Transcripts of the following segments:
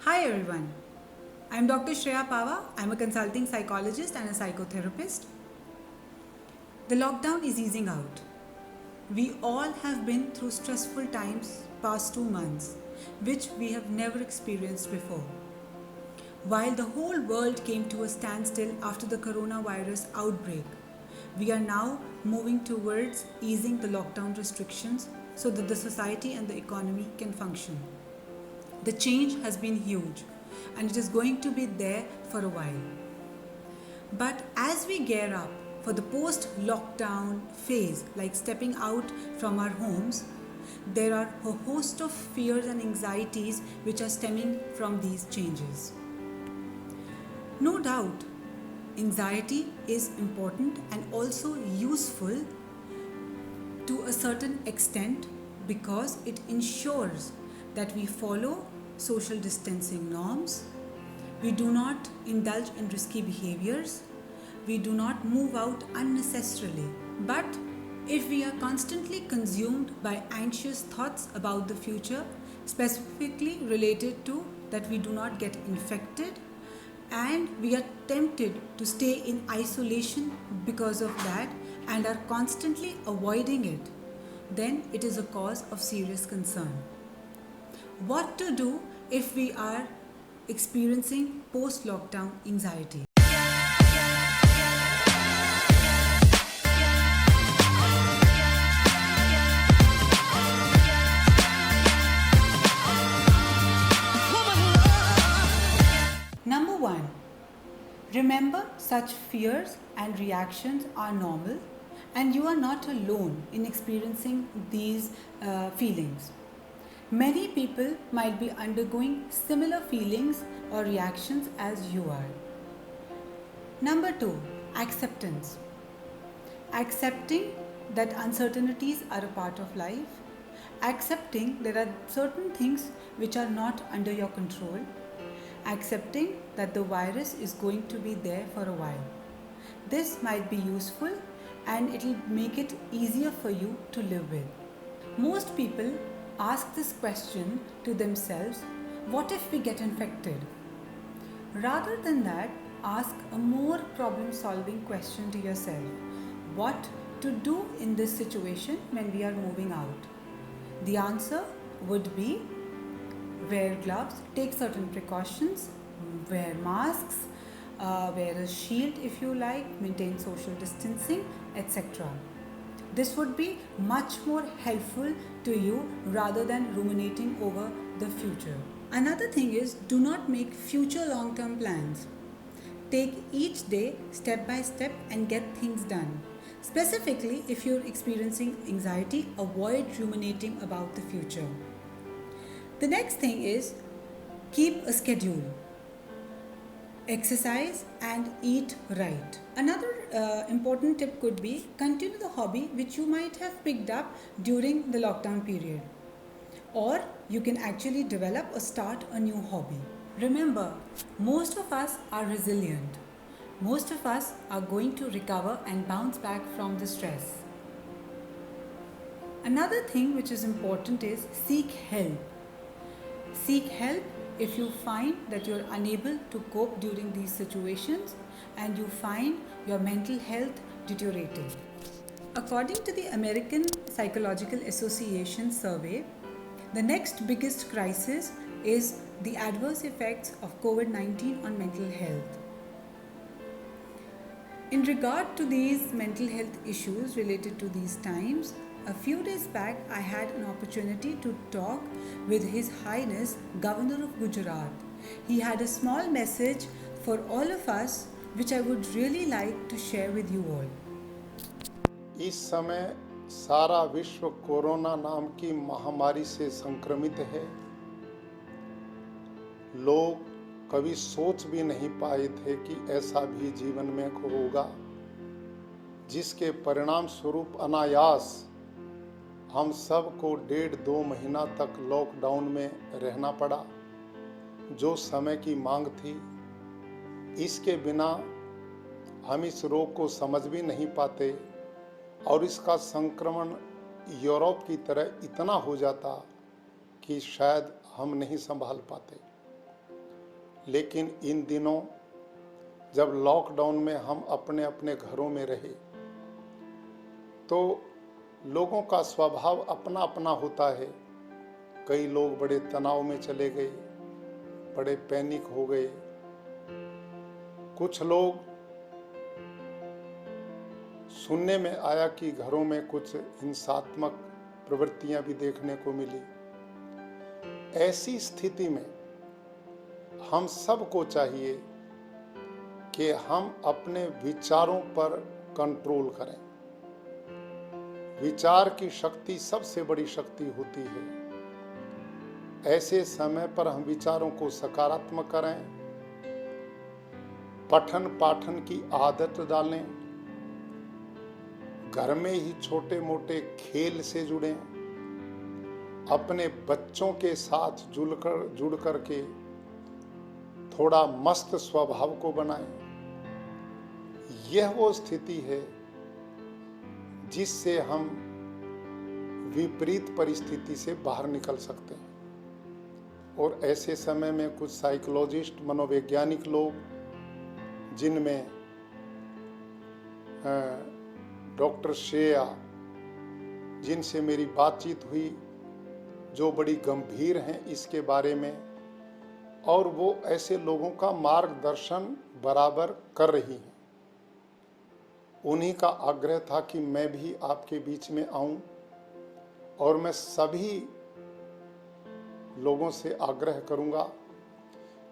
Hi everyone, I'm Dr. Shreya Pava. I'm a consulting psychologist and a psychotherapist. The lockdown is easing out. We all have been through stressful times past 2 months, which we have never experienced before. While the whole world came to a standstill after the coronavirus outbreak, we are now moving towards easing the lockdown restrictions so that the society and the economy can function. The change has been huge and it is going to be there for a while. But as we gear up for the post lockdown phase, like stepping out from our homes, there are a host of fears and anxieties which are stemming from these changes. No doubt, anxiety is important and also useful to a certain extent because it ensures that we follow social distancing norms, we do not indulge in risky behaviors, we do not move out unnecessarily. But if we are constantly consumed by anxious thoughts about the future, specifically related to that we do not get infected, and we are tempted to stay in isolation because of that and are constantly avoiding it, then it is a cause of serious concern. What to do if we are experiencing post lockdown anxiety? Number one, remember such fears and reactions are normal and you are not alone in experiencing these feelings. Many people might be undergoing similar feelings or reactions as you are. Number two, acceptance. Accepting that uncertainties are a part of life, accepting there are certain things which are not under your control, accepting that the virus is going to be there for a while. This might be useful and it will make it easier for you to live with. Most people ask this question to themselves, what if we get infected? Rather than that, ask a more problem solving question to yourself. What to do in this situation when we are moving out? The answer would be wear gloves, take certain precautions, wear masks, wear a shield if you like, maintain social distancing, etc. This would be much more helpful to you rather than ruminating over the future. Another thing is, do not make future long term plans. Take each day step by step and get things done. Specifically, if you're experiencing anxiety, avoid ruminating about the future. The next thing is, keep a schedule. Exercise and eat right. Another important tip could be continue the hobby which you might have picked up during the lockdown period. Or you can actually develop or start a new hobby. Remember, most of us are resilient. Most of us are going to recover and bounce back from the stress. Another thing which is important is seek help. Seek help if you find that you're unable to cope during these situations and you find your mental health deteriorating. According to the American Psychological Association survey, the next biggest crisis is the adverse effects of COVID-19 on mental health. In regard to these mental health issues related to these times, a few days back I had an opportunity to talk with His Highness Governor of Gujarat. He had a small message for all of us which I would really like to share with you all. इस समय सारा विश्व corona नाम की महामारी से संक्रमित है। लोग कभी सोच भी नहीं पाए थे कि ऐसा भी जीवन में होगा, जिसके परिणाम स्वरूप अनायास हम सबको 1.5-2 महीना तक लॉकडाउन में रहना पड़ा, जो समय की मांग थी। इसके बिना हम इस रोग को समझ भी नहीं पाते और इसका संक्रमण यूरोप की तरह इतना हो जाता कि शायद हम नहीं संभाल पाते। लेकिन इन दिनों जब लॉकडाउन में हम अपने अपने घरों में रहे तो लोगों का स्वभाव अपना अपना होता है। कई लोग बड़े तनाव में चले गए, बड़े पैनिक हो गए। कुछ लोग, सुनने में आया कि घरों में कुछ हिंसात्मक प्रवृत्तियां भी देखने को मिली। ऐसी स्थिति में हम सबको चाहिए कि हम अपने विचारों पर कंट्रोल करें। विचार की शक्ति सबसे बड़ी शक्ति होती है। ऐसे समय पर हम विचारों को सकारात्मक करें, पठन पाठन की आदत डालें, घर में ही छोटे मोटे खेल से जुड़ें, अपने बच्चों के साथ जुड़ करके थोड़ा मस्त स्वभाव को बनाएं। यह वो स्थिति है जिससे हम विपरीत परिस्थिति से बाहर निकल सकते हैं। और ऐसे समय में कुछ साइकोलॉजिस्ट, मनोवैज्ञानिक लोग, जिनमें डॉक्टर श्रेया, जिनसे मेरी बातचीत हुई, जो बड़ी गंभीर हैं इसके बारे में, और वो ऐसे लोगों का मार्गदर्शन बराबर कर रही हैं। उन्हीं का आग्रह था कि मैं भी आपके बीच में आऊं, और मैं सभी लोगों से आग्रह करूंगा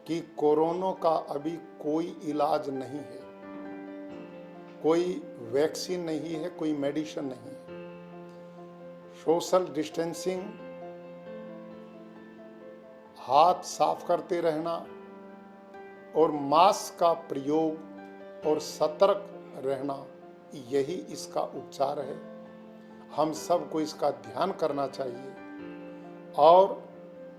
कि कोरोना का अभी कोई इलाज नहीं है, कोई वैक्सीन नहीं है, कोई मेडिसिन नहीं है। सोशल डिस्टेंसिंग, हाथ साफ करते रहना और मास्क का प्रयोग और सतर्क रहना, यही इसका उपचार है। हम सबको इसका ध्यान करना चाहिए, और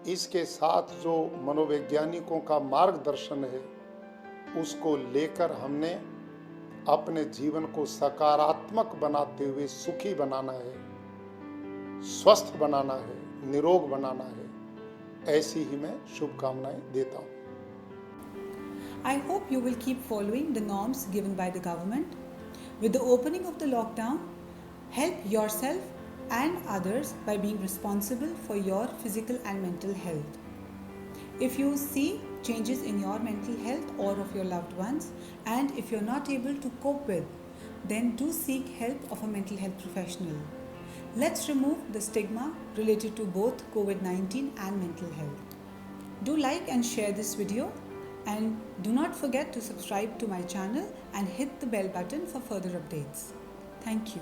इसके साथ जो मनोवैज्ञानिकों का मार्गदर्शन है उसको लेकर हमने अपने जीवन को सकारात्मक बनाते हुए सुखी बनाना है, स्वस्थ बनाना है, निरोग बनाना है। ऐसी ही मैं शुभकामनाएं देता हूँ। I hope you will keep following the norms given by the government. With the opening of the lockdown, help yourself and others by being responsible for your physical and mental health. If you see changes in your mental health or of your loved ones, and if you're not able to cope with, then do seek help of a mental health professional. Let's remove the stigma related to both COVID-19 and mental health. Do like and share this video, and do not forget to subscribe to my channel and hit the bell button for further updates. Thank you.